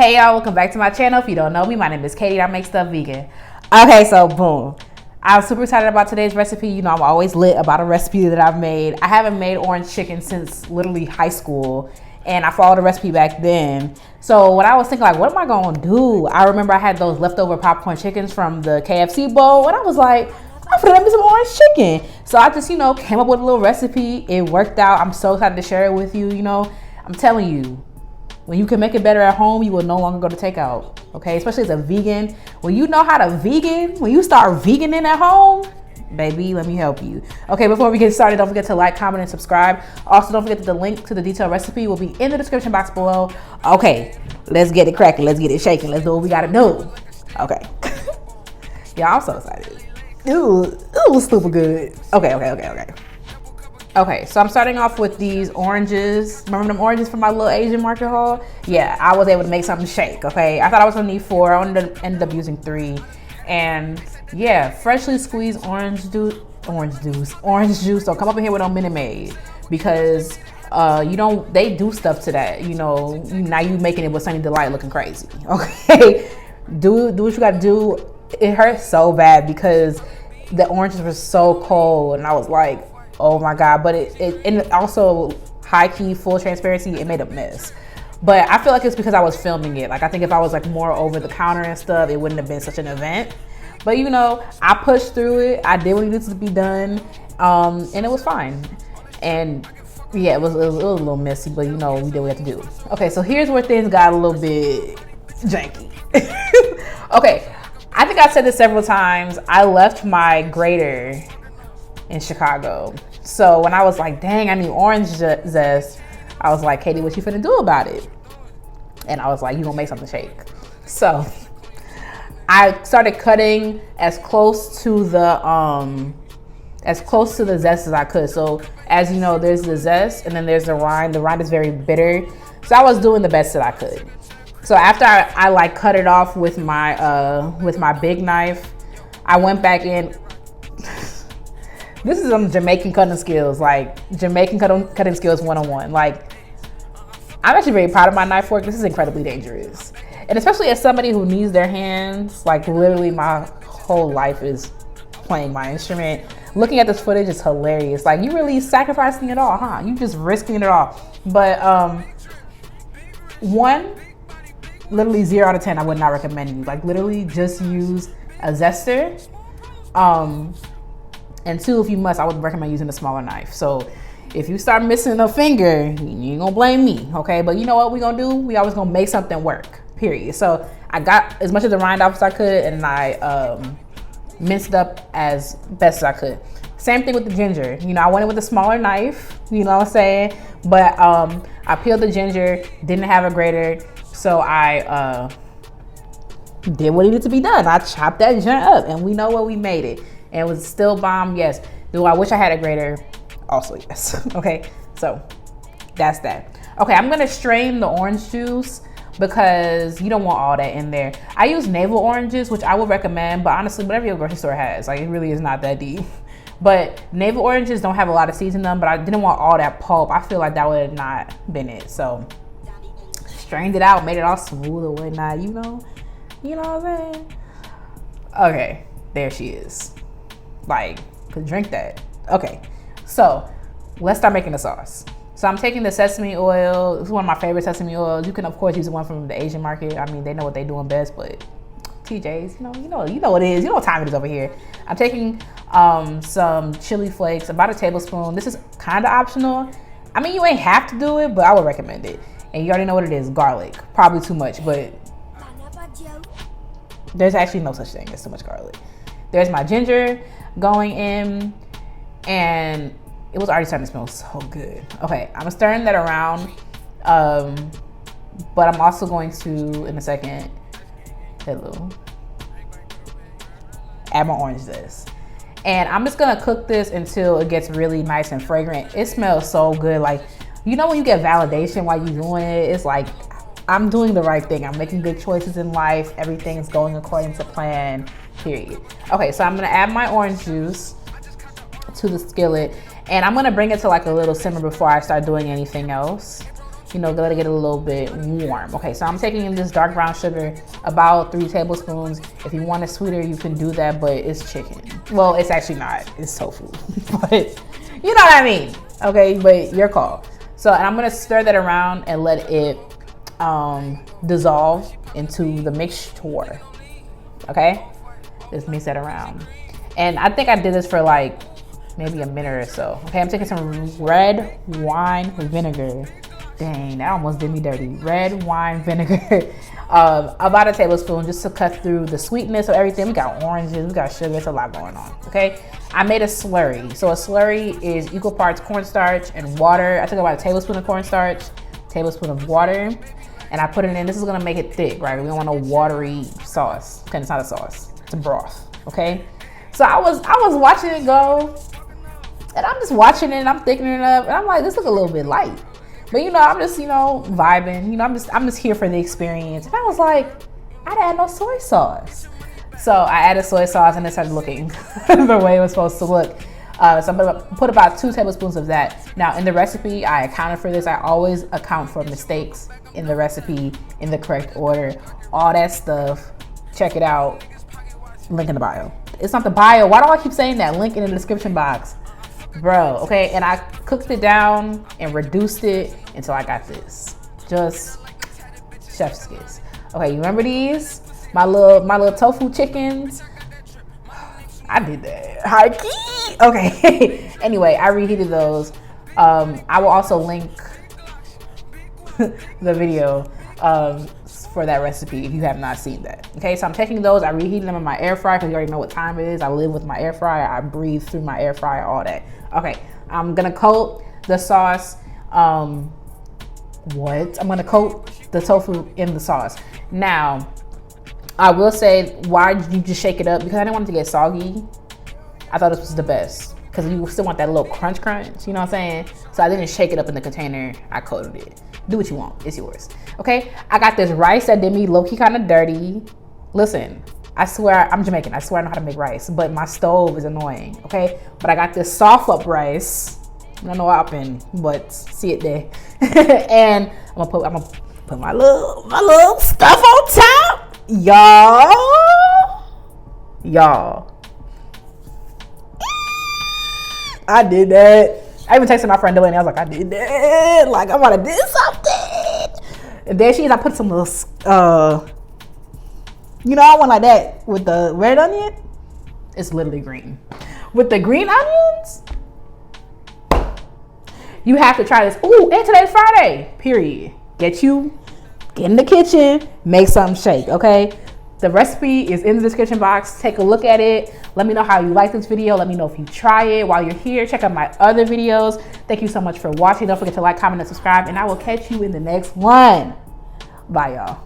Hey y'all, welcome back to my channel. If you don't know me, my name is Katie. I make stuff vegan. Okay, so boom. I'm super excited about today's recipe. You know, I'm always lit about a recipe that I've made. I haven't made orange chicken since literally high school, and I followed the recipe back then. So when I was thinking like, what am I gonna do? I remember I had those leftover popcorn chickens from the KFC bowl, and I was like, I'm gonna make some orange chicken. So I just, came up with a little recipe. It worked out. I'm so excited to share it with you. I'm telling you, when you can make it better at home, you will no longer go to takeout, okay? Especially as a vegan. When you know how to vegan, when you start veganing at home, baby, let me help you. Okay, before we get started, don't forget to like, comment, and subscribe. Also, don't forget that the link to the detailed recipe will be in the description box below. Okay, let's get it cracking. Let's get it shaking. Let's do what we gotta do. Okay. Yeah, I'm so excited. Ooh, super good. Okay. Okay, so I'm starting off with these oranges. Remember them oranges from my little Asian market haul? Yeah, I was able to make something shake, okay? I thought I was gonna need 4, I ended up using 3. And yeah, freshly squeezed orange juice. Don't come up in here with no Minute Maid, because they do stuff to that, now you making it with Sunny Delight looking crazy, okay? Do what you gotta do. It hurts so bad because the oranges were so cold, and I was like, oh my God. But it also, high key, full transparency, it made a mess. But I feel like it's because I was filming it. Like, I think if I was like more over the counter and stuff, it wouldn't have been such an event. But I pushed through it. I did what needed to be done, and it was fine. And yeah, it was a little messy, but we did what we had to do. Okay, so here's where things got a little bit janky. Okay, I think I've said this several times. I left my grater in Chicago. So when I was like, dang, I need orange zest, I was like, Katie, what you finna do about it? And I was like, you gonna make something shake. So I started cutting as close to the zest as I could. So as you know, there's the zest and then there's the rind. The rind is very bitter. So I was doing the best that I could. So after I like cut it off with my big knife, I went back in. This is some Jamaican cutting skills, like Jamaican cutting skills 101. Like, I'm actually very proud of my knife work. This is incredibly dangerous. And especially as somebody who needs their hands, like literally my whole life is playing my instrument. Looking at this footage is hilarious. Like, you really sacrificing it all, huh? You just risking it all. But literally 0 out of 10, I would not recommend you. Like, literally just use a zester. And 2, if you must, I would recommend using a smaller knife. So if you start missing a finger, you ain't gonna blame me, okay? But you know what we gonna do? We always gonna make something work, period. So I got as much of the rind off as I could, and I minced up as best as I could. Same thing with the ginger. I went in with a smaller knife, you know what I'm saying? But I peeled the ginger, didn't have a grater, so I did what needed to be done. I chopped that junk up, and we know what we made it. And it was still bomb, yes. Do I wish I had a grater? Also, yes. Okay, so that's that. Okay, I'm gonna strain the orange juice because you don't want all that in there. I use navel oranges, which I would recommend, but honestly, whatever your grocery store has, like, it really is not that deep. But navel oranges don't have a lot of seeds in them, but I didn't want all that pulp. I feel like that would have not been it. So strained it out, made it all smooth and whatnot, you know what I'm saying? Okay, there she is. Like, could drink that. Okay, so let's start making the sauce. So I'm taking the sesame oil. This is one of my favorite sesame oils. You can of course use the one from the Asian market. I mean, they know what they're doing best, but TJ's, you know what it is. You know what time it is over here. I'm taking some chili flakes, about a tablespoon. This is kind of optional. I mean, you ain't have to do it, but I would recommend it. And you already know what it is, garlic. Probably too much, but there's actually no such thing as too much garlic. There's my ginger going in, and it was already starting to smell so good. Okay, I'm stirring that around, but I'm also going to, in a second, add my orange zest. And I'm just gonna cook this until it gets really nice and fragrant. It smells so good. Like, when you get validation while you're doing it, it's like, I'm doing the right thing. I'm making good choices in life. Everything's going according to plan, period. Okay, so I'm gonna add my orange juice to the skillet, and I'm gonna bring it to like a little simmer before I start doing anything else. you know, let it get a little bit warm. Okay, so I'm taking in this dark brown sugar, about 3 tablespoons. If you want it sweeter, you can do that, but it's chicken. Well, it's actually not, it's tofu, but you know what I mean. Okay, but your call. So, and I'm gonna stir that around and let it dissolve into the mixture. Okay, just mix that around. And I think I did this for like maybe a minute or so. Okay, I'm taking some red wine vinegar. Dang, that almost did me dirty. Red wine vinegar, about a tablespoon, just to cut through the sweetness of everything. We got oranges, we got sugar, there's a lot going on, okay? I made a slurry. So a slurry is equal parts cornstarch and water. I took about a tablespoon of cornstarch, tablespoon of water, and I put it in. This is gonna make it thick, right? We don't want no watery sauce. Okay, it's not a sauce, it's a broth, okay? So I was watching it go, and I'm just watching it and I'm thickening it up, and I'm like, this look a little bit light. But you know, I'm just, you know, vibing. You know, I'm just here for the experience. And I was like, I'd add no soy sauce. So I added soy sauce and it started looking the way it was supposed to look. So I'm gonna put about 2 tablespoons of that. Now in the recipe, I accounted for this. I always account for mistakes in the recipe in the correct order. All that stuff, check it out. Link in the bio. It's not the bio. Why do I keep saying that? Link in the description box. Bro, okay, and I cooked it down and reduced it until I got this. Just chef's kiss. Okay, you remember these? My little tofu chickens? I did that. High key. Okay. Anyway, I reheated those. I will also link the video for that recipe if you have not seen that. Okay, so I'm taking those, I reheated them in my air fryer because you already know what time it is. I live with my air fryer, I breathe through my air fryer, all that. Okay, I'm gonna coat the sauce. I'm gonna coat the tofu in the sauce. Now, I will say, why did you just shake it up? Because I didn't want it to get soggy. I thought this was the best because you still want that little crunch, you know what I'm saying? So I didn't shake it up in the container, I coated it. Do what you want, it's yours. Okay, I got this rice that did me low-key kind of dirty. Listen, I swear, I'm Jamaican, I swear I know how to make rice, but my stove is annoying, okay? But I got this soft up rice. I don't know what happened, but see it there. And I'm gonna put my little stuff on top. Y'all. I did that. I even texted my friend Delaney. I was like, I did that. Like, I'm about to do something. And there she is. I put some little, you know, I went like that with the red onion. It's literally green. With the green onions, you have to try this. Ooh, and today's Friday. Period. Get in the kitchen, make something shake, okay? The recipe is in the description box. Take a look at it. Let me know how you like this video. Let me know if you try it. While you're here, check out my other videos. Thank you so much for watching. Don't forget to like, comment, and subscribe, and I will catch you in the next one. Bye, y'all.